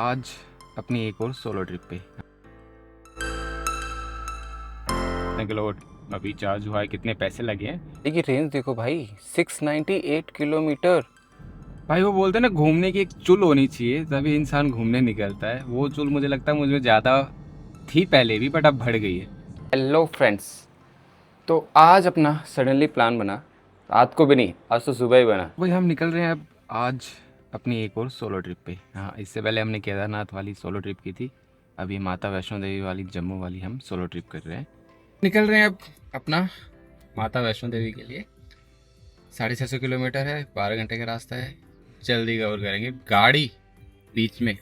आज अपनी एक और सोलो ट्रिप पे किलो अभी चार्ज हुआ है। कितने पैसे लगे हैं देखिए रेंज देखो भाई 698 किलोमीटर। भाई? वो बोलते हैं ना, घूमने की एक चुल होनी चाहिए तभी इंसान घूमने निकलता है। वो चुल मुझे लगता है मुझे ज़्यादा थी पहले भी, बट अब बढ़ गई है। हेलो फ्रेंड्स, तो आज अपना सडनली प्लान बना, रात को भी नहीं, आज तो सुबह ही बना। भाई हम निकल रहे हैं अब आज अपनी एक और सोलो ट्रिप पे। हाँ, इससे पहले हमने केदारनाथ वाली सोलो ट्रिप की थी। अभी माता वैष्णो देवी वाली, जम्मू वाली हम सोलो ट्रिप कर रहे हैं। निकल रहे हैं अब अपना माता वैष्णो देवी के लिए। 650 किलोमीटर है, 12 घंटे का रास्ता है। जल्दी कवर करेंगे। गाड़ी बीच में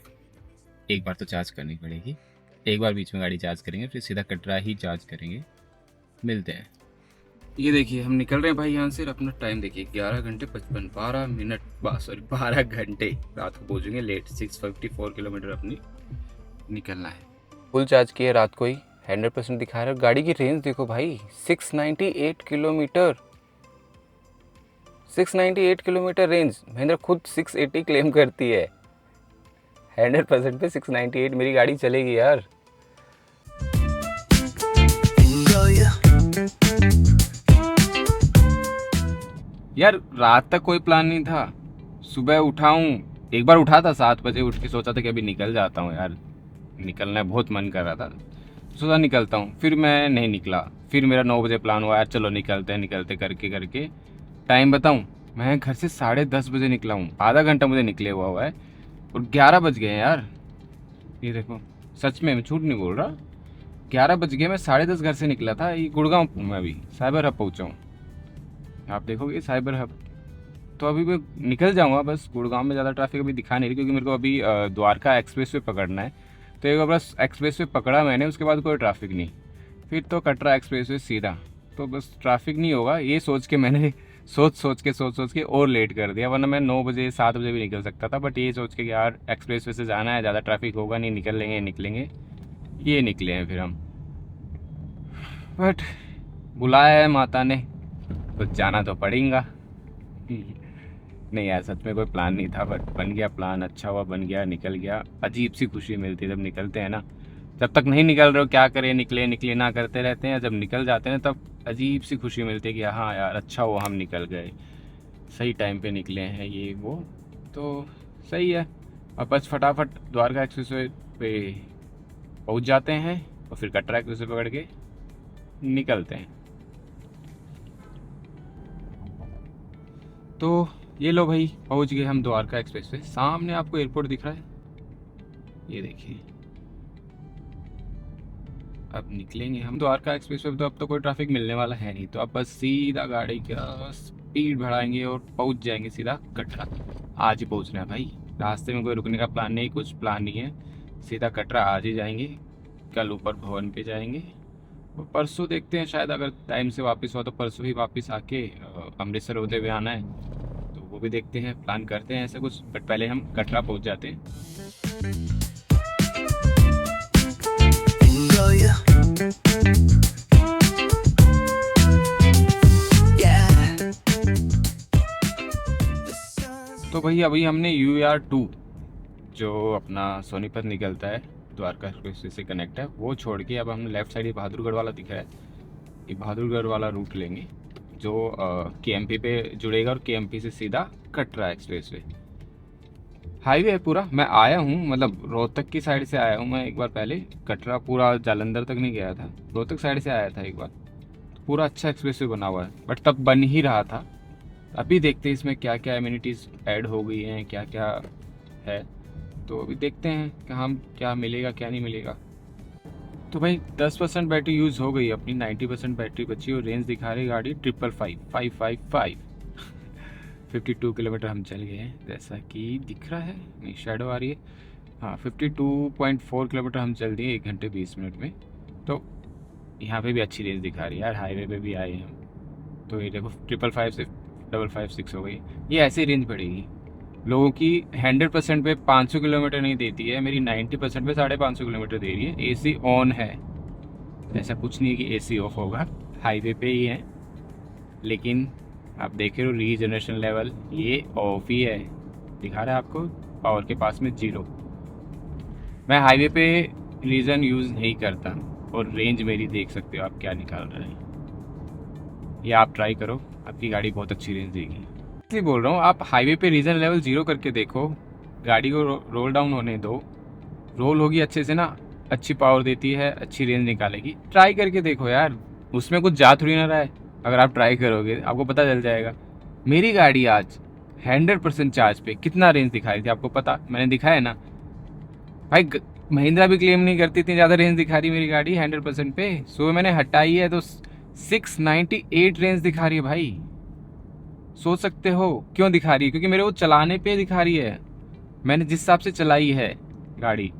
एक बार तो चार्ज करनी पड़ेगी। एक बार बीच में गाड़ी चार्ज करेंगे, फिर सीधा कटरा ही चार्ज करेंगे। मिलते हैं। ये देखिए हम निकल रहे हैं भाई यहाँ से। अपना टाइम देखिए 11 घंटे 12 मिनट, 12 घंटे रात को पहुँचेंगे लेट। 654 किलोमीटर अपनी निकलना है। फुल चार्ज किए रात को ही, 100% दिखा रहा है। गाड़ी की रेंज देखो भाई 698 किलोमीटर। 698 kilometre range. महिंद्रा खुद 680 क्लेम करती है। 100% पे 698 मेरी गाड़ी चलेगी यार। यार रात तक कोई प्लान नहीं था। सुबह उठा हूँ, एक बार उठा था 7 बजे। उठ के सोचा था कि अभी निकल जाता हूँ यार, निकलना बहुत मन कर रहा था। सोचा निकलता हूँ, फिर मैं नहीं निकला। फिर मेरा 9 बजे प्लान हुआ, यार चलो निकलते हैं। निकलते करके करके टाइम बताऊँ, मैं घर से 10:30 बजे निकला हूँ। आधा घंटा मुझे निकले हुआ है और 11 बज गए हैं यार। ये देखो, सच में मैं झूठ नहीं बोल रहा। 11 बज गए, मैं 10:30 घर से निकला था। ये गुड़गांव मैं अभी साइबर हब पहुँचा हूँ। आप देखोगे साइबर हब, तो अभी मैं निकल जाऊंगा। बस गुड़गांव में ज़्यादा ट्रैफिक अभी दिखा नहीं रही, क्योंकि मेरे को अभी द्वारका एक्सप्रेस वे पकड़ना है। तो एक बार बस एक्सप्रेस वे पकड़ा मैंने, उसके बाद कोई ट्रैफिक नहीं। फिर तो कटरा एक्सप्रेस वे सीधा, तो बस ट्रैफिक नहीं होगा। ये सोच के मैंने सोच के और लेट कर दिया। वरना मैं 9 बजे 7 बजे भी निकल सकता था, बट ये सोच के कि यार एक्सप्रेस वे से जाना है, ज़्यादा ट्रैफिक होगा नहीं, निकलेंगे। ये निकले हैं फिर हम। बट बुलाया है माता ने तो जाना तो पड़ेगा। नहीं यार, सच में कोई प्लान नहीं था, बट बन गया प्लान। अच्छा हुआ बन गया, निकल गया। अजीब सी खुशी मिलती है जब निकलते हैं ना। जब तक नहीं निकल रहे हो क्या करें, निकले ना करते रहते हैं। जब निकल जाते हैं तब अजीब सी खुशी मिलती है कि हाँ यार अच्छा हुआ हम निकल गए, सही टाइम पे निकले हैं, ये वो। तो सही है। अब बस फटाफट द्वारका एक्सप्रेस वे पे पहुँच जाते हैं और फिर कटरा एक्सप्रेस वे पकड़ के निकलते हैं। तो ये लो भाई, पहुंच गए हम द्वारका एक्सप्रेस पे। सामने आपको एयरपोर्ट दिख रहा है, ये देखिए। अब निकलेंगे हम द्वारका एक्सप्रेस पे। तो अब तो कोई ट्रैफिक मिलने वाला है नहीं, तो अब बस सीधा गाड़ी का स्पीड बढ़ाएंगे और पहुंच जाएंगे सीधा कटरा। आज ही पहुंचना है भाई, रास्ते में कोई रुकने का प्लान नहीं, कुछ प्लान नहीं है। सीधा कटरा आज ही जाएंगे। कल ऊपर भवन पे जाएंगे और परसों देखते हैं, शायद अगर टाइम से वापस हो तो परसों ही वापस आके अमृतसर होते हुए आना है। तो वो भी देखते हैं, प्लान करते हैं ऐसा कुछ। बट पहले हम कटरा पहुंच जाते हैं। तो भाई अभी हमने UR2, जो अपना सोनीपत निकलता है द्वारका एक्सप्रेस से कनेक्ट है, वो छोड़ के अब हमने लेफ्ट साइड ये बहादुरगढ़ वाला दिखा है, ये बहादुरगढ़ वाला रूट लेंगे, जो KMP पे जुड़ेगा और KMP से सीधा कटरा एक्सप्रेस वे। हाईवे है पूरा। मैं आया हूँ, मतलब रोहतक की साइड से आया हूँ मैं एक बार पहले। कटरा पूरा जालंधर तक नहीं गया था, रोहतक साइड से आया था एक बार। तो पूरा अच्छा एक्सप्रेस वे बना हुआ है, बट तब बन ही रहा था। अभी देखते हैं इसमें क्या क्या एमिनिटीज़ ऐड हो गई हैं, क्या क्या है। तो अभी देखते हैं कि हम क्या मिलेगा क्या नहीं मिलेगा। तो भाई 10% बैटरी यूज़ हो गई अपनी, 90% बैटरी बची और रेंज दिखा रही गाड़ी 555 52 किलोमीटर हम चल गए हैं, जैसा कि दिख रहा है। नहीं, शैडो आ रही है। हाँ, 52.4 किलोमीटर हम चल दिए 1 घंटे 20 मिनट में। तो यहाँ पे भी अच्छी रेंज दिखा रही है यार, हाईवे पे भी आए हम। तो ये देखो 555 से 556 हो गई। ये ऐसी रेंज बढ़ेगी। लोगों की 100% पे 500 किलोमीटर नहीं देती है, मेरी 90% पे 550 किलोमीटर दे रही है। AC ऑन है, ऐसा कुछ नहीं है कि AC ऑफ होगा। हाईवे पे ही है, लेकिन आप देख रहे हो रीजनरेशन लेवल ये ऑफ ही है, दिखा रहा है आपको। पावर के पास में 0। मैं हाईवे पे रीजन यूज़ नहीं करता, और रेंज मेरी देख सकते हो आप क्या निकाल रहे हैं। ये आप ट्राई करो, आपकी गाड़ी बहुत अच्छी रेंज देगी। इसलिए बोल रहा हूँ, आप हाईवे पे रीजन लेवल 0 करके देखो, गाड़ी को रोल डाउन होने दो, रोल होगी अच्छे से ना, अच्छी पावर देती है, अच्छी रेंज निकालेगी। ट्राई करके देखो यार, उसमें कुछ जा थोड़ी ना रहा है। अगर आप ट्राई करोगे आपको पता चल जाएगा। मेरी गाड़ी आज 100% चार्ज पे कितना रेंज दिखा रही थी आपको पता, मैंने दिखाया ना भाई। महिंद्रा भी क्लेम नहीं करती, इतनी ज़्यादा रेंज दिखा रही मेरी गाड़ी 100% पे। सो मैंने हटाई है तो 698 रेंज दिखा रही है भाई। सोच सकते हो क्यों दिखा रही है, क्योंकि मेरे वो चलाने पे दिखा रही है, मैंने जिस हिसाब से चलाई है गाड़ी।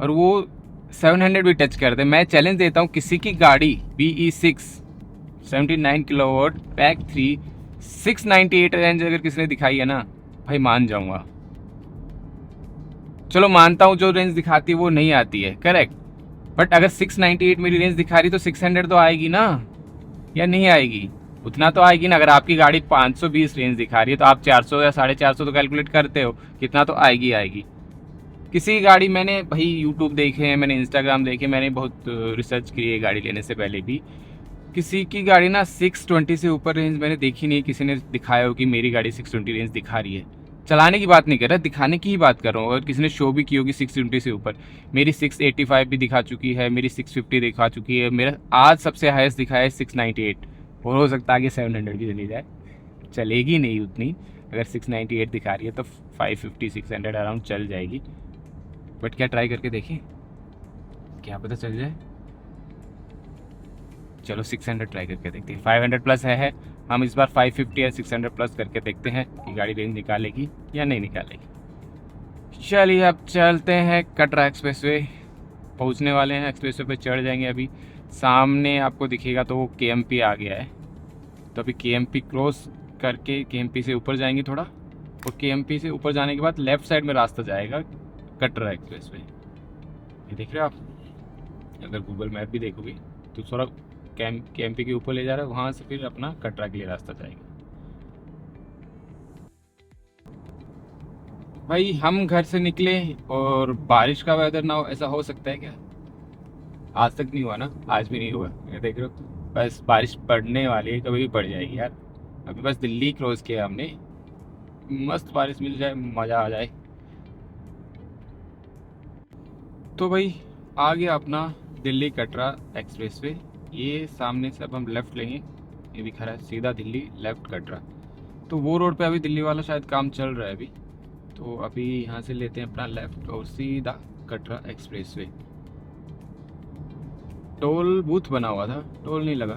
और वो 700 भी टच कर दे। मैं चैलेंज देता हूँ, किसी की गाड़ी BE6 79 किलोवाट पैक 3 698 रेंज अगर किसी ने दिखाई है ना भाई, मान जाऊंगा। चलो मानता हूँ जो रेंज दिखाती है वो नहीं आती है, करेक्ट, बट अगर 698 मेरी रेंज दिखा रही तो 600 तो आएगी ना, या नहीं आएगी? उतना तो आएगी ना। अगर आपकी गाड़ी 520 रेंज दिखा रही है तो आप 400 या 450 तो कैलकुलेट करते हो, कितना तो आएगी आएगी। किसी की गाड़ी, मैंने भाई यूट्यूब देखे हैं, मैंने इंस्टाग्राम देखे, मैंने बहुत रिसर्च की है गाड़ी लेने से पहले भी। किसी की गाड़ी ना 620 से ऊपर रेंज मैंने देखी नहीं, किसी ने दिखाया हो कि मेरी गाड़ी 620 रेंज दिखा रही है। चलाने की बात नहीं कर रहा, दिखाने की ही बात कर रहा हूँ। अगर किसी ने शो भी की होगी 620 से ऊपर, मेरी 685 भी दिखा चुकी है, मेरी 650 दिखा चुकी है, मेरा आज सबसे हाईएस्ट दिखा है 698। और हो सकता है कि 700 भी चली जाए, चलेगी नहीं उतनी। अगर 698 दिखा रही है तो 550 600 अराउंड चल जाएगी। बट क्या ट्राई करके देखें, क्या पता चल जाए। चलो 600 ट्राई करके देखते हैं। 500 प्लस है, हम इस बार 550 या 600 प्लस करके देखते हैं कि गाड़ी रेंज निकालेगी या नहीं निकालेगी। चलिए अब चलते हैं कटरा एक्सप्रेस वे, पहुँचने वाले हैं। एक्सप्रेस वे पे चढ़ जाएंगे। अभी सामने आपको दिखेगा तो वो KMP आ गया है, तो अभी KMP क्रॉस करके KMP से ऊपर जाएंगे थोड़ा, और KMP से ऊपर जाने के बाद लेफ़्ट साइड में रास्ता जाएगा कटरा एक्सप्रेस वे। ये देख रहे हो आप, अगर गूगल मैप भी देखोगे तो थोड़ा KMP के ऊपर ले जा रहा है, वहाँ से फिर अपना कटरा के लिए रास्ता जाएगा। भाई हम घर से निकले और बारिश का वेदर ना हो, ऐसा हो सकता है क्या? आज तक नहीं हुआ ना, आज भी नहीं हुआ। ये देख रहे हो, बस बारिश पड़ने वाली है, कभी भी पड़ जाएगी यार। अभी बस दिल्ली क्रॉस किया हमने, मस्त बारिश मिल जाए, मज़ा आ जाए। तो भाई आ गया अपना दिल्ली कटरा एक्सप्रेस वे। ये सामने से अब हम लेफ़्ट लेंगे, ये दिखा रहा है सीधा दिल्ली लेफ़्ट कटरा। तो वो रोड पे अभी दिल्ली वाला शायद काम चल रहा है अभी, तो अभी यहाँ से लेते हैं अपना लेफ़्ट और सीधा Katra express way. Toll booth बना हुआ था, टोल नहीं लगा,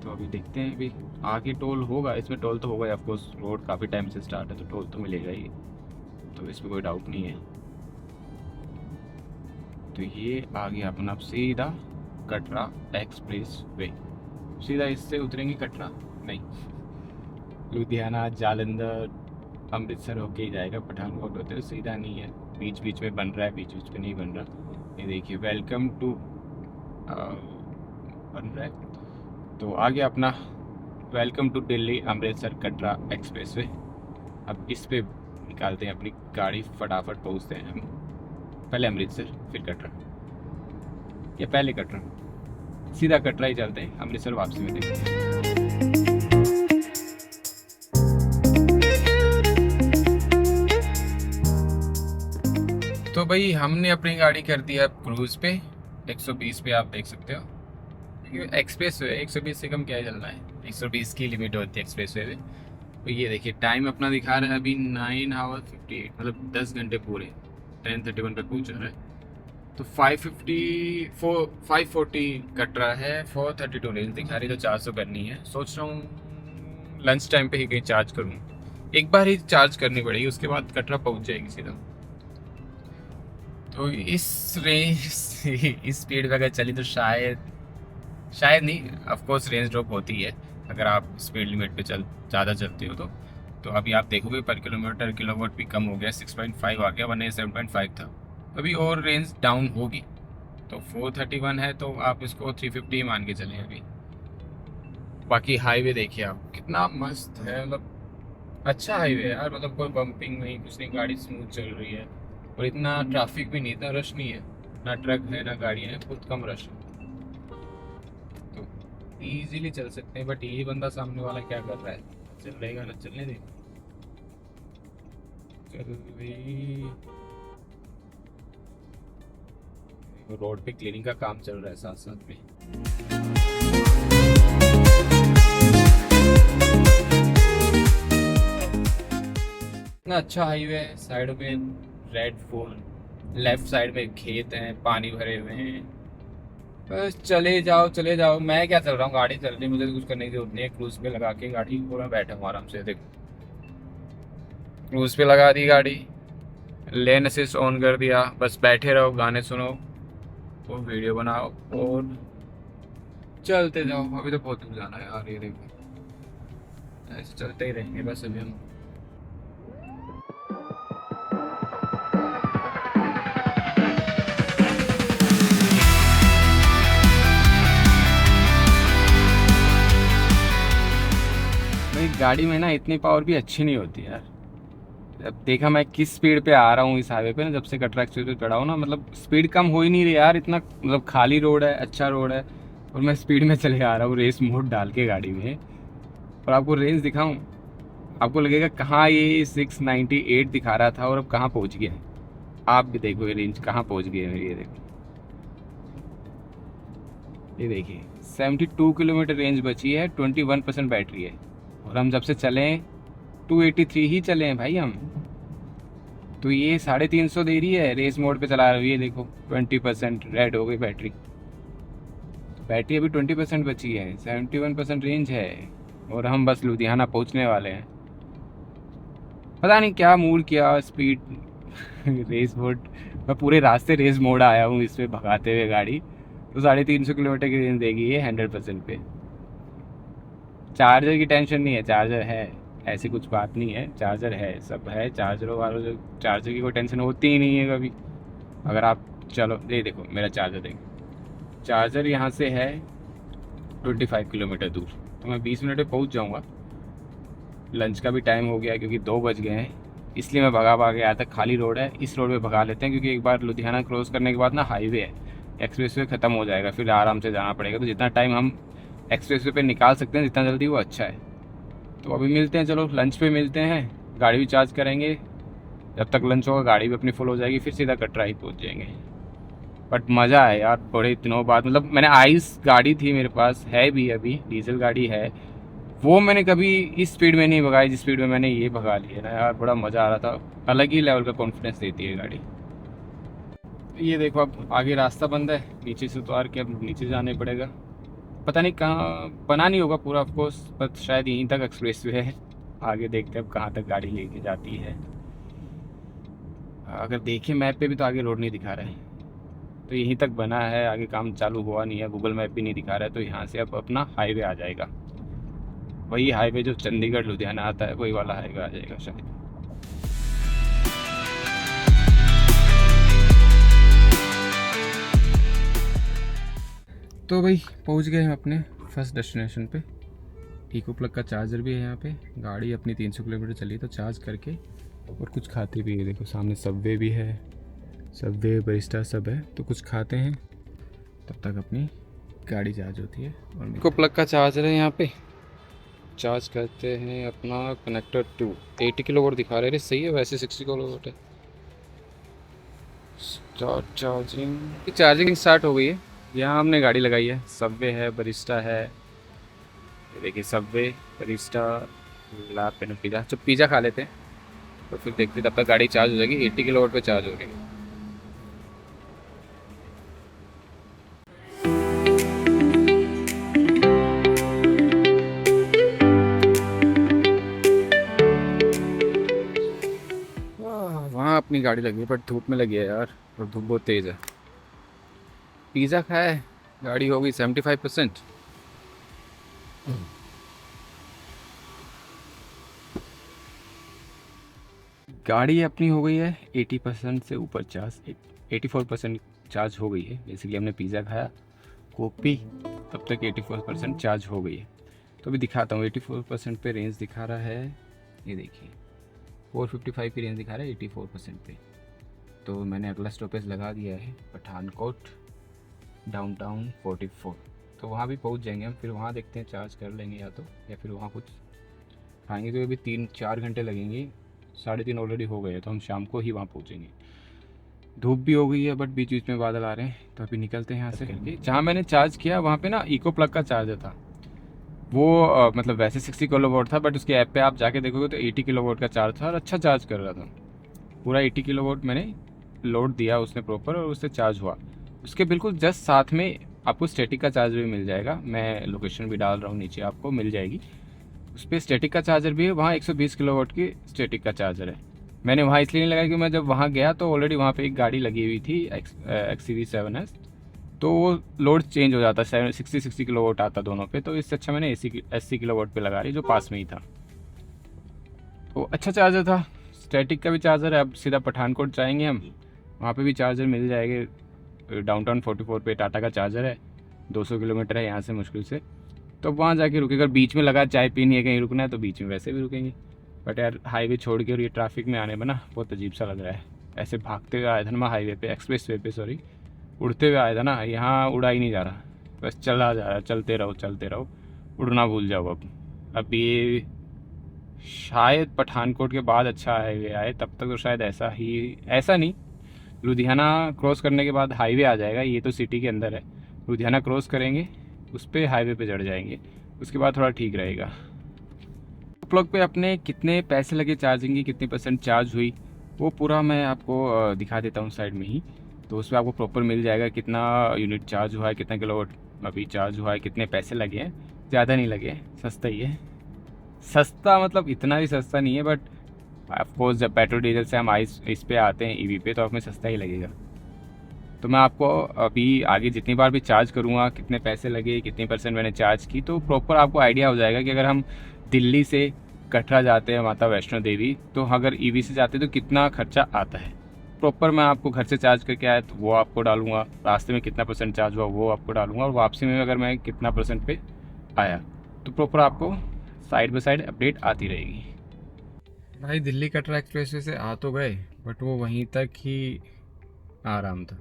तो अभी देखते हैं। अभी आगे टोल होगा, इसमें टोल तो होगा ऑफ कोर्स, रोड काफ़ी टाइम से स्टार्ट है तो टोल तो मिलेगा ही, तो इसमें कोई डाउट नहीं है। तो ये आ गया अपना सीधा कटरा एक्सप्रेस वे। सीधा इससे उतरेंगे कटरा नहीं, लुधियाना, जालंधर, अमृतसर होके ही जाएगा, पठानकोट होते हुए सीधा नहीं है, बीच बीच में बन रहा है, बीच बीच में नहीं बन रहा। ये देखिए वेलकम टू बन रहा है। तो आ गया अपना welcome to Delhi Amritsar Katra expressway. अब इस पे निकालते हैं अपनी गाड़ी, फटाफट पहुँचते हैं हम। पहले अमृतसर फिर कटरा, या पहले कटरा, सीधा कटरा ही चलते हैं, अमृतसर वापसी में देखते हैं। तो भाई हमने अपनी गाड़ी कर दी है क्रूज़ पे, 120 पे आप देख सकते हो, क्योंकि एक्सप्रेस वे 120 से कम क्या ही चलना है, 120 की लिमिट होती है एक्सप्रेस वे में। तो ये देखिए टाइम अपना दिखा रहा है अभी 9 आवर 58, मतलब 10 घंटे पूरे, 10:31 पे पहुँच रहा है। तो 540 कट रहा है, 432 रेंज दिखा रही, तो 400 करनी है। सोच रहा हूँ लंच टाइम पे ही कहीं चार्ज करूँ, एक बार ही चार्ज करनी पड़ेगी, उसके बाद कटरा पहुँच जाएगी सीधा। तो इस रेंज इस स्पीड पे अगर चली तो शायद नहीं, ऑफ कोर्स रेंज ड्रॉप होती है अगर आप स्पीड लिमिट पे ज़्यादा चलते हो तो अभी आप देखोगे पर किलोमीटर किलोवाट भी कम हो गया, 6.5 आ गया, वरना 7.5 था। अभी और रेंज डाउन होगी, तो 431 है तो आप इसको 350 मान के चलें अभी। बाकी हाईवे देखिए आप कितना मस्त है, मतलब अच्छा हाईवे है यार, मतलब कोई बम्पिंग नहीं, कुछ नहीं, गाड़ी स्मूथ चल रही है। और इतना ट्रैफिक भी नहीं, इतना रश नहीं है, ना ट्रक है ना गाड़ियाँ हैं, बहुत कम रश है, तो इजीली चल सकते हैं। बट ये बंदा सामने वाला क्या कर रहा है, चल रहेगा ना, चलने दे, चल भाई। रोड पे क्लीनिंग का काम चल रहा है साथ साथ में। इतना अच्छा हाईवे है, साइड में रेड फूल, लेफ्ट साइड में खेत हैं, पानी भरे हुए हैं, बस चले जाओ चले जाओ। मैं क्या चल रहा हूँ, गाड़ी चल रही, मुझे तो कुछ करने की जरूरत नहीं है। क्रूज पे लगा के गाड़ी पूरा बैठा हूँ आराम से, देखो क्रूज पे लगा दी गाड़ी, लेन असिस्ट ऑन कर दिया, बस बैठे रहो, गाने सुनो और वीडियो बनाओ और चलते जाओ। अभी तो बहुत दूर जाना है यार, ये देखो ऐसे चलते ही रहेंगे बस अभी हम। भाई गाड़ी में ना इतनी पावर भी अच्छी नहीं होती यार। अब देखा मैं किस स्पीड पे आ रहा हूँ इस हाईवे पे ना, जब से कटरा एक्सप्रेस पे चढ़ा हूँ ना, मतलब स्पीड कम हो ही नहीं रही यार इतना, मतलब खाली रोड है, अच्छा रोड है, और मैं स्पीड में चले आ रहा हूँ रेस मोड डाल के गाड़ी में। और आपको रेंज दिखाऊं, आपको लगेगा कहाँ ये 698 दिखा रहा था और अब कहाँ पहुँच गया है। आप भी देखो ये रेंज कहाँ पहुँच गई है मेरी, ये देखो, ये देखिए 72 किलोमीटर रेंज बची है, 21% बैटरी है, और हम जब से चले 283 ही चले हैं भाई हम। तो ये 350 दे रही है, रेस मोड पे चला रही है, ये देखो 20% रेड हो गई बैटरी। तो बैटरी अभी 20% बची है, 71% रेंज है, और हम बस लुधियाना पहुंचने वाले हैं। पता नहीं क्या मूड किया स्पीड रेस मोड, मैं पूरे रास्ते रेस मोड आया हूँ इस पे भगाते हुए गाड़ी, तो 350 किलोमीटर की रेंज देगी ये 100% पे। चार्जर की टेंशन नहीं है, चार्जर है, ऐसी कुछ बात नहीं है, चार्जर है, सब है, चार्जरों वालों जो चार्जर की कोई टेंशन होती ही नहीं है कभी। अगर आप चलो ये देखो मेरा चार्जर देखो, चार्जर यहाँ से है 25 किलोमीटर दूर, तो मैं 20 मिनट में पहुँच जाऊँगा। लंच का भी टाइम हो गया क्योंकि 2 बज गए हैं, इसलिए मैं भगा भगा के आया था। खाली रोड है, इस रोड पे भगा लेते हैं, क्योंकि एक बार लुधियाना क्रॉस करने के बाद ना हाईवे है, एक्सप्रेस वे ख़त्म हो जाएगा, फिर आराम से जाना पड़ेगा। तो जितना टाइम हम एक्सप्रेस वे पे निकाल सकते हैं जितना जल्दी वो अच्छा है। तो अभी मिलते हैं, चलो लंच पे मिलते हैं, गाड़ी भी चार्ज करेंगे, जब तक लंच होगा गाड़ी भी अपनी फुल हो जाएगी, फिर सीधा कटरा ही पहुँच जाएंगे। बट मज़ा है यार बड़े दिनों बाद, मतलब मैंने आइस गाड़ी थी मेरे पास, है भी अभी डीजल गाड़ी है, वो मैंने कभी इस स्पीड में नहीं भगाई जिस स्पीड में मैंने ये भगा ली है ना यार, बड़ा मज़ा आ रहा था। अलग ही लेवल का कॉन्फिडेंस देती है गाड़ी। ये देखो अब आगे रास्ता बंद है, नीचे से उतार के अब नीचे जाने पड़ेगा, पता नहीं कहाँ, बना नहीं होगा पूरा ऑफकोर्स, बट शायद यहीं तक एक्सप्रेस वे है। आगे देखते हैं अब कहाँ तक गाड़ी लेके जाती है। अगर देखें मैप पे भी तो आगे रोड नहीं दिखा रहा है, तो यहीं तक बना है, आगे काम चालू हुआ नहीं है, गूगल मैप भी नहीं दिखा रहा है, तो यहाँ से अब अपना हाईवे आ जाएगा, वही हाईवे जो चंडीगढ़ लुधियाना आता है, वही वाला हाईवे आ जाएगा शायद। तो भाई पहुंच गए हम अपने फर्स्ट डेस्टिनेशन पे। इको प्लग का चार्जर भी है यहाँ पे, गाड़ी अपनी 300 किलोमीटर चली तो चार्ज करके और कुछ खाते भी है, देखो सामने सबवे भी है, सबवे बरिस्टा सब है, तो कुछ खाते हैं तब तक अपनी गाड़ी चार्ज होती है। और इको प्लग का चार्जर है यहाँ पे, चार्ज करते हैं अपना कनेक्टर 2, 80 किलोवाट दिखा रहे हैं, सही है वैसे 60 किलोवाट है। स्टार्ट चार्जिंग, चार्जिंग स्टार्ट हो गई है। यहाँ हमने गाड़ी लगाई है, सबवे है, बरिस्टा है, ये देखिए सबवे, बरिस्टा, ला पेन पिज़्ज़ा, तो पिज़्ज़ा खा लेते हैं तो फिर देखते तब तक गाड़ी चार्ज हो जाएगी। 80 किलोवाट पे चार्ज हो गई। वहाँ अपनी गाड़ी लगी है बट धूप में लगी है यार, और धूप बहुत तेज़ है। पिज़्ज़ा खाया है, गाड़ी हो गई 75%। गाड़ी अपनी हो गई है 80% से ऊपर चार्ज, 84% चार्ज हो गई है। बेसिकली हमने पिज़्ज़ा खाया, कोक पी, तब तक 84% चार्ज हो गई है। तो अभी दिखाता हूँ, 84% पे रेंज दिखा रहा है, ये देखिए 455 की रेंज दिखा रहा है 84% पे। तो मैंने अगला स्टॉपेज लगा दिया है पठानकोट डाउनटाउन 44। तो वहाँ भी पहुँच जाएंगे हम, फिर वहाँ देखते हैं चार्ज कर लेंगे या फिर वहाँ कुछ खाएंगे। तो अभी 3-4 घंटे लगेंगे, 3:30 ऑलरेडी हो गए, तो हम शाम को ही वहाँ पहुँचेंगे। धूप भी हो गई है बट बीच बीच में बादल आ रहे हैं, तो अभी निकलते हैं यहाँ से। जहाँ मैंने चार्ज किया वहाँ पे ना इको प्लग का चार्जर था, वो मतलब वैसे 60 किलोवाट था, बट उसके ऐप पे आप जाके देखोगे तो 80 किलोवाट का चार्ज था और अच्छा चार्ज कर रहा था। पूरा 80 किलोवाट मैंने लोड दिया उसने प्रॉपर और उससे चार्ज हुआ। उसके बिल्कुल जस्ट साथ में आपको स्टैटिक का चार्जर भी मिल जाएगा, मैं लोकेशन भी डाल रहा हूँ नीचे, आपको मिल जाएगी। उस पर स्टैटिक का चार्जर भी है, वहाँ 120 किलोवाट की स्टैटिक का चार्जर है। मैंने वहाँ इसलिए नहीं लगाया कि मैं जब वहाँ गया तो ऑलरेडी वहाँ पे एक गाड़ी लगी हुई थी XCV7S, तो वो लोड चेंज हो जाता है, 60 किलोवाट आता दोनों पे। तो इससे अच्छा मैंने 80 किलोवाट पे लगा रही, जो पास में ही था। तो अच्छा चार्जर था, स्टैटिक का भी चार्जर है। अब सीधा पठानकोट जाएंगे हम, वहाँ पे भी चार्जर मिल जाएंगे। डाउनटाउन 44 पे टाटा का चार्जर है, 200 किलोमीटर है यहाँ से मुश्किल से। तो वहाँ जाके रुकेगा, बीच में लगा चाय पीनी है, कहीं रुकना है तो बीच में वैसे भी रुकेंगे। बट यार हाईवे छोड़ के और ये ट्रैफिक में आने में ना बहुत अजीब सा लग रहा है। ऐसे भागते हुए आया था ना मैं हाईवे पे, एक्सप्रेस वे पे सॉरी, उड़ते हुए आया था ना, यहाँ उड़ा ही नहीं जा रहा, बस चला जा रहा। चलते रहो, उड़ना भूल जाओ। अब ये शायद पठानकोट के बाद अच्छा हाईवे आए, तब तक तो शायद ऐसा नहीं, लुधियाना क्रॉस करने के बाद हाईवे आ जाएगा। ये तो सिटी के अंदर है, लुधियाना क्रॉस करेंगे, उस पर हाईवे पे चढ़ जाएंगे, उसके बाद थोड़ा ठीक रहेगा। प्लग पे अपने कितने पैसे लगे चार्जिंग की, कितनी % चार्ज हुई, वो पूरा मैं आपको दिखा देता हूँ साइड में ही। तो उसमें आपको प्रॉपर मिल जाएगा कितना यूनिट चार्ज हुआ है, कितना किलोवाट अभी चार्ज हुआ है, कितने पैसे लगे हैं। ज़्यादा नहीं लगे, सस्ता ही है। सस्ता मतलब इतना भी सस्ता नहीं है, बट ऑफकोर्स जब पेट्रोल डीजल से हम इस पे आते हैं EV पे, तो हमें सस्ता ही लगेगा। तो मैं आपको अभी आगे जितनी बार भी चार्ज करूँगा, कितने पैसे लगे, कितनी % मैंने चार्ज की, तो प्रॉपर आपको आइडिया हो जाएगा कि अगर हम दिल्ली से कटरा जाते हैं माता वैष्णो देवी, तो अगर EV से जाते हैं तो कितना खर्चा आता है। प्रॉपर मैं आपको घर से चार्ज करके आया तो वो आपको डालूंगा, रास्ते में कितना % चार्ज हुआ वो आपको डालूंगा, और वापसी में अगर मैं कितना % पे आया, तो प्रॉपर आपको साइड बाई साइड अपडेट आती रहेगी। भाई दिल्ली कटरा एक्सप्रेसवे से आ तो गए, बट वो वहीं तक ही आराम था,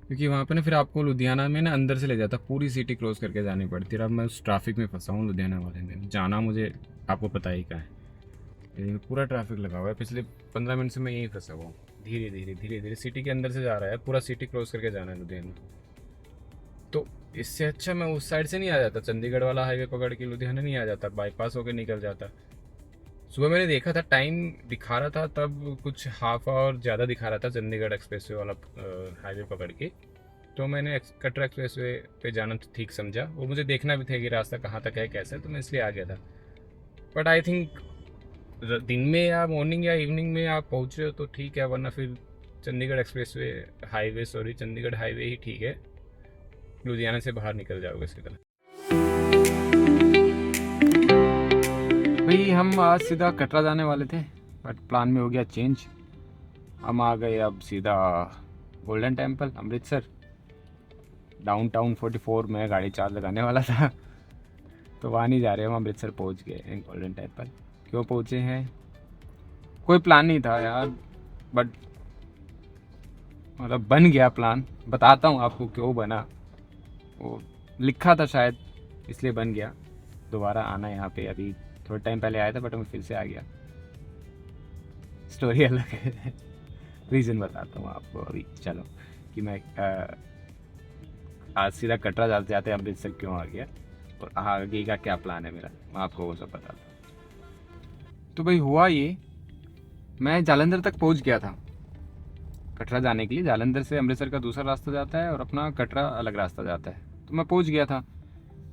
क्योंकि वहाँ पे ना फिर आपको लुधियाना में ना अंदर से ले जाता, पूरी सिटी क्रॉस करके जानी पड़ती है। अब मैं उस ट्रैफिक में फंसा हूँ लुधियाना वाले में, जाना मुझे आपको पता ही का है, ये पूरा ट्रैफिक लगा हुआ है। पिछले 15 मिनट से मैं यहीं फंसा हुआ हूँ। धीरे धीरे सिटी के अंदर से जा रहा है, पूरा सिटी क्रॉस करके जाना है लुधियाना। तो इससे अच्छा मैं उस साइड से नहीं आ जाता, चंडीगढ़ वाला हाईवे पकड़ के लुधियाना नहीं आ जाता, बाईपास होकर निकल जाता। सुबह मैंने देखा था, टाइम दिखा रहा था तब कुछ हाफ आवर ज़्यादा दिखा रहा था चंडीगढ़ एक्सप्रेसवे वाला हाईवे पकड़ के। तो मैंने कटरा एक्सप्रेसवे पे जाना ठीक समझा, और मुझे देखना भी था कि रास्ता कहाँ तक है कैसे, तो मैं इसलिए आ गया था। बट आई थिंक दिन में या मॉर्निंग या इवनिंग में आप पहुँच रहे हो तो ठीक है, वरना फिर चंडीगढ़ चंडीगढ़ हाईवे ही ठीक है, लुधियाना से बाहर निकल जाओगे सीधा। भाई हम आज सीधा कटरा जाने वाले थे, बट प्लान में हो गया चेंज। हम आ गए अब सीधा गोल्डन टेम्पल अमृतसर। डाउनटाउन 44 में गाड़ी चार्ज लगाने वाला था, तो वहाँ नहीं जा रहे हम, अमृतसर पहुँच गए हैं गोल्डन टेम्पल। क्यों पहुँचे हैं, कोई प्लान नहीं था यार, बट मतलब बन गया प्लान। बताता हूँ आपको क्यों बना, वो लिखा था शायद इसलिए बन गया। दोबारा आना यहाँ पे, अभी थोड़ा टाइम पहले आया था बट मैं फिर से आ गया, स्टोरी अलग है। रीज़न बताता हूँ आपको अभी, चलो कि मैं आज सीधा कटरा जाते जाते अमृतसर क्यों आ गया और आगे का क्या प्लान है मेरा, मैं आपको वो सब बताता हूँ। तो भाई हुआ ये, मैं जालंधर तक पहुँच गया था कटरा जाने के लिए। जालंधर से अमृतसर का दूसरा रास्ता जाता है और अपना कटरा अलग रास्ता जाता है। तो मैं पहुँच गया था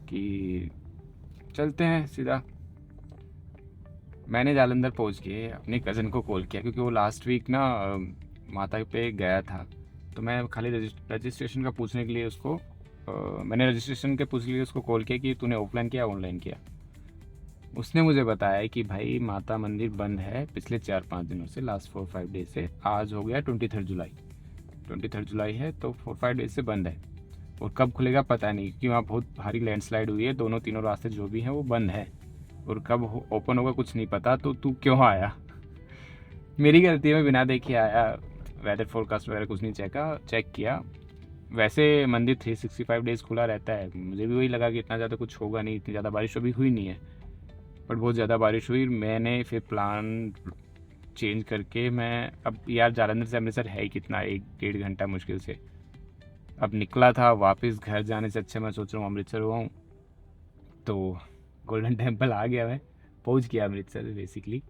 कि चलते हैं सीधा। मैंने जालंधर पहुँच के अपने कज़न को कॉल किया, क्योंकि वो लास्ट वीक ना माता पे गया था। तो मैं खाली रजिस्ट्रेशन का पूछने के लिए उसको मैंने रजिस्ट्रेशन के पूछने के लिए उसको कॉल किया कि तूने ऑफलाइन किया ऑनलाइन किया। उसने मुझे बताया कि भाई माता मंदिर बंद है पिछले 4-5 दिनों से, लास्ट 4-5 डेज से। आज हो गया 23 जुलाई है, तो 4-5 डेज से बंद है। और कब खुलेगा पता नहीं, क्योंकि वहाँ बहुत भारी लैंडस्लाइड हुई है, दोनों तीनों रास्ते जो भी हैं वो बंद है, और कब ओपन होगा कुछ नहीं पता। तो तू क्यों आया, मेरी गलती है, मैं बिना देखे आया। वेदर फोरकास्ट वगैरह कुछ नहीं चेक किया। वैसे मंदिर 365 डेज़ खुला रहता है, मुझे भी वही लगा कि इतना ज़्यादा कुछ होगा नहीं, इतनी ज़्यादा बारिश अभी हुई नहीं है, बट बहुत ज़्यादा बारिश हुई। मैंने फिर प्लान चेंज करके मैं अब यार जालंधर से अमृतसर है ही कितना, 1-1.5 घंटा मुश्किल से। अब निकला था, वापस घर जाने से अच्छा मैं सोच रहा हूँ अमृतसर हुआ हूँ तो गोल्डन टेम्पल आ गया, मैं पहुँच गया अमृतसर बेसिकली।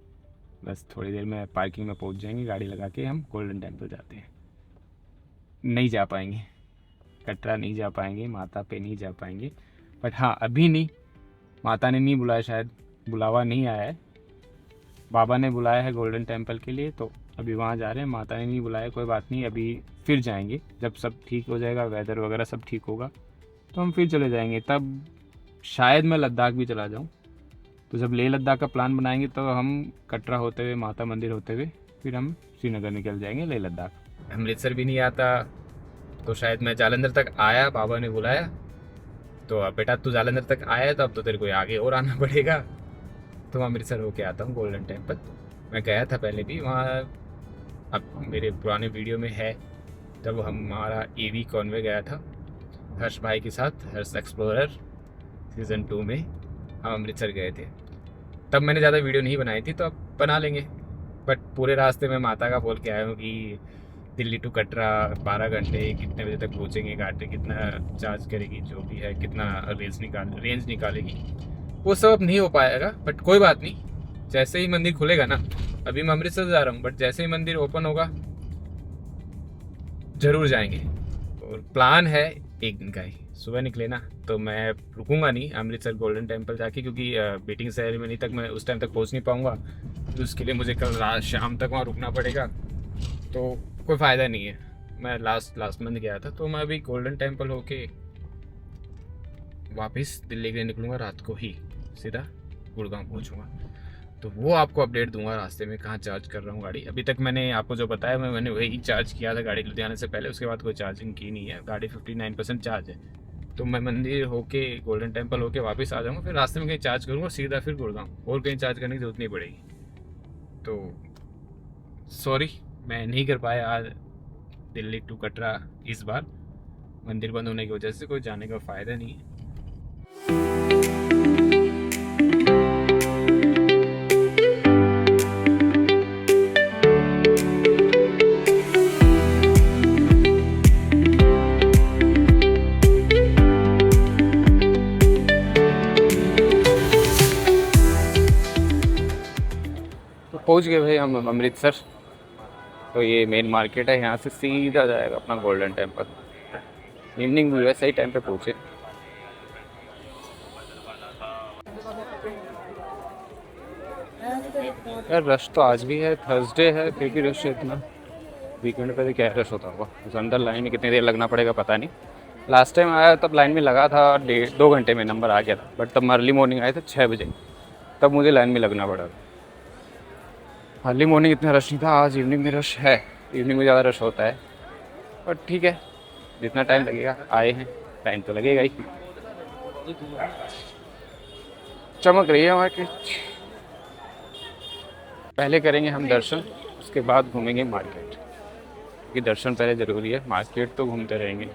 बस थोड़ी देर में पार्किंग में पहुँच जाएंगे, गाड़ी लगा के हम गोल्डन टेम्पल जाते हैं। नहीं जा पाएंगे, कटरा नहीं जा पाएंगे, माता पे नहीं जा पाएंगे, बट हाँ अभी नहीं, माता ने नहीं बुलाया, शायद बुलावा नहीं आया है, बाबा ने बुलाया है गोल्डन टेम्पल के लिए, तो अभी वहाँ जा रहे हैं। माता ने नहीं बुलाया, कोई बात नहीं, अभी फिर जाएंगे जब सब ठीक हो जाएगा, वेदर वगैरह सब ठीक होगा तो हम फिर चले जाएंगे। तब शायद मैं लद्दाख भी चला जाऊँ, तो जब लेह लद्दाख का प्लान बनाएंगे तो हम कटरा होते हुए, माता मंदिर होते हुए फिर हम श्रीनगर निकल जाएंगे लेह लद्दाख। अमृतसर भी नहीं आता तो शायद मैं जालंधर तक आया, बाबा ने बुलाया तो अब बेटा तू जालंधर तक आया तो अब तो तेरे को आगे और आना पड़ेगा, तो अमृतसर होके आता हूँ गोल्डन टेम्पल। मैं गया था पहले भी वहाँ, अब मेरे पुराने वीडियो में है, जब हमारा AV कॉन्वे गया था हर्ष भाई के साथ, हर्ष एक्सप्लोरर सीज़न 2 में हम अमृतसर गए थे, तब मैंने ज़्यादा वीडियो नहीं बनाई थी, तो अब बना लेंगे। बट पूरे रास्ते में माता का बोल के आया हूँ कि दिल्ली टू कटरा 12 घंटे, कितने बजे तक पहुँचेंगे, गाड़ी कितना चार्ज करेगी, जो भी है कितना रेंज निकालेगी, वो सब अब नहीं हो पाएगा, बट कोई बात नहीं, जैसे ही मंदिर खुलेगा ना, अभी मैं अमृतसर जा रहा हूँ, बट जैसे ही मंदिर ओपन होगा ज़रूर जाएंगे। और प्लान है एक दिन का ही, सुबह निकले ना तो मैं रुकूंगा नहीं अमृतसर गोल्डन टेम्पल जाके, क्योंकि मीटिंग सेरेमनी तक मैं उस टाइम तक पहुंच नहीं पाऊंगा, तो उसके लिए मुझे कल रात शाम तक वहाँ रुकना पड़ेगा, तो कोई फ़ायदा नहीं है। मैं लास्ट मंथ गया था, तो मैं अभी गोल्डन टेम्पल होके वापस दिल्ली के लिए निकलूँगा, रात को ही सीधा गुड़गांव पहुँचूँगा, तो वो आपको अपडेट दूंगा रास्ते में कहाँ चार्ज कर रहा हूँ गाड़ी। अभी तक मैंने आपको जो बताया मैंने वही चार्ज किया था गाड़ी लुधियाना से पहले, उसके बाद कोई चार्जिंग की नहीं है, गाड़ी 59% चार्ज है। तो मैं मंदिर होके गोल्डन टेम्पल होके वापस आ जाऊँगा, फिर रास्ते में कहीं चार्ज करूँगा, सीधा फिर गुड़गांव, और कहीं चार्ज करने की जरूरत नहीं पड़ेगी। तो सॉरी मैं नहीं कर पाया आज दिल्ली टू कटरा इस बार, मंदिर बंद होने की वजह से कोई जाने का फ़ायदा नहीं है। पहुंच गए भाई हम अमृतसर, तो ये मेन मार्केट है, यहाँ से सीधा जाएगा अपना गोल्डन टेम्पल। इवनिंग में वैसे ही टाइम पे पहुँचे। यार रश तो आज भी है, थर्सडे है, फिर भी रश है इतना, वीकेंड पे तो क्या रश होता होगा। उस अंदर लाइन में कितनी देर लगना पड़ेगा पता नहीं, लास्ट टाइम आया तब लाइन में लगा था 1.5-2 घंटे में नंबर आ गया था, बट तब अर्ली मॉर्निंग आए थे 6 बजे, तब मुझे लाइन में लगना पड़ा। अर्ली मॉर्निंग इतना रश नहीं था, आज इवनिंग में रश है, इवनिंग में ज़्यादा रश होता है, पर ठीक है जितना टाइम लगेगा, आए हैं टाइम तो लगेगा ही। चमक रही है मार्केट, पहले करेंगे हम दर्शन, उसके बाद घूमेंगे मार्केट, क्योंकि दर्शन पहले ज़रूरी है, मार्केट तो घूमते रहेंगे।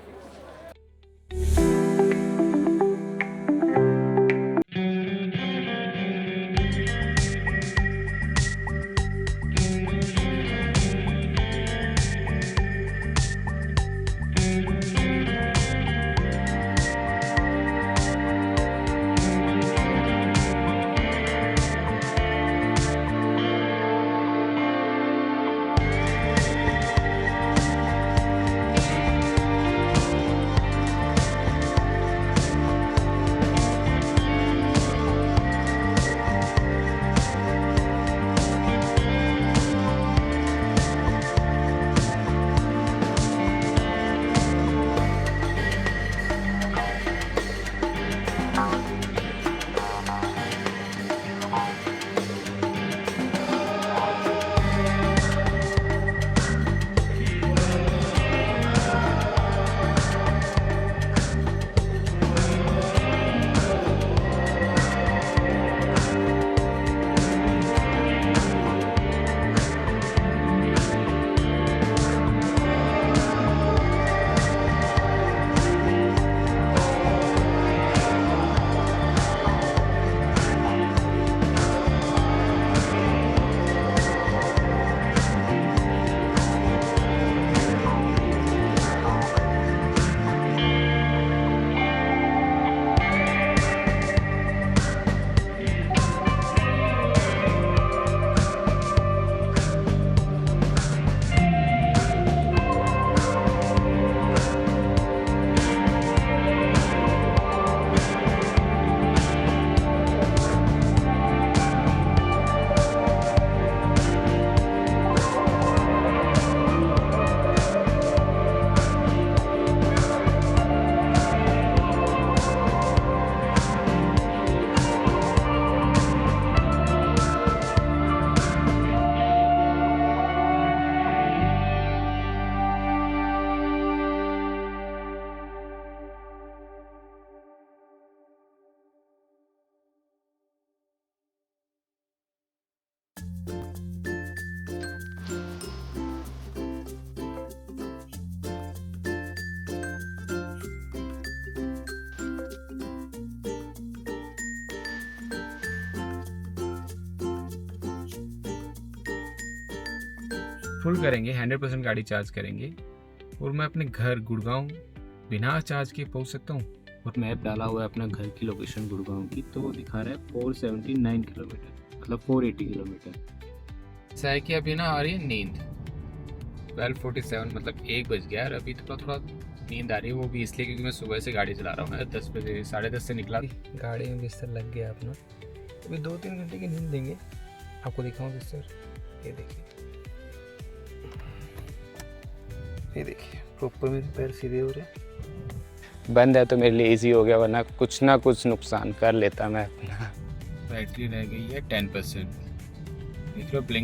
फुल करेंगे, 100% गाड़ी चार्ज करेंगे और मैं अपने घर गुड़गांव बिना चार्ज के पहुंच सकता हूं। और मैप डाला हुआ है अपना घर की लोकेशन गुड़गांव की, तो वो दिखा रहा है 479 किलोमीटर, मतलब 480 किलोमीटर। ऐसा है कि अभी ना आ रही है नींद, 12:47 मतलब 1 बज गया, और अभी थोड़ा थोड़ा नींद आ रही है। वो भी इसलिए क्योंकि मैं सुबह से गाड़ी चला रहा हूँ। मैं 10 बजे 10:30 से निकला, गाड़ी में बिस्तर लग गया अपना। अभी 2-3 घंटे की नींद देंगे, आपको दिखाऊँ बिस्तर, ये देखिए, ये देखिए प्रॉपर मेरे पैर सीधे हो रहे हैं। बंद है तो मेरे लिए इजी हो गया, वरना कुछ ना कुछ नुकसान कर लेता मैं अपना। बैटरी रह गई है 10%, देख लो ब्लिंक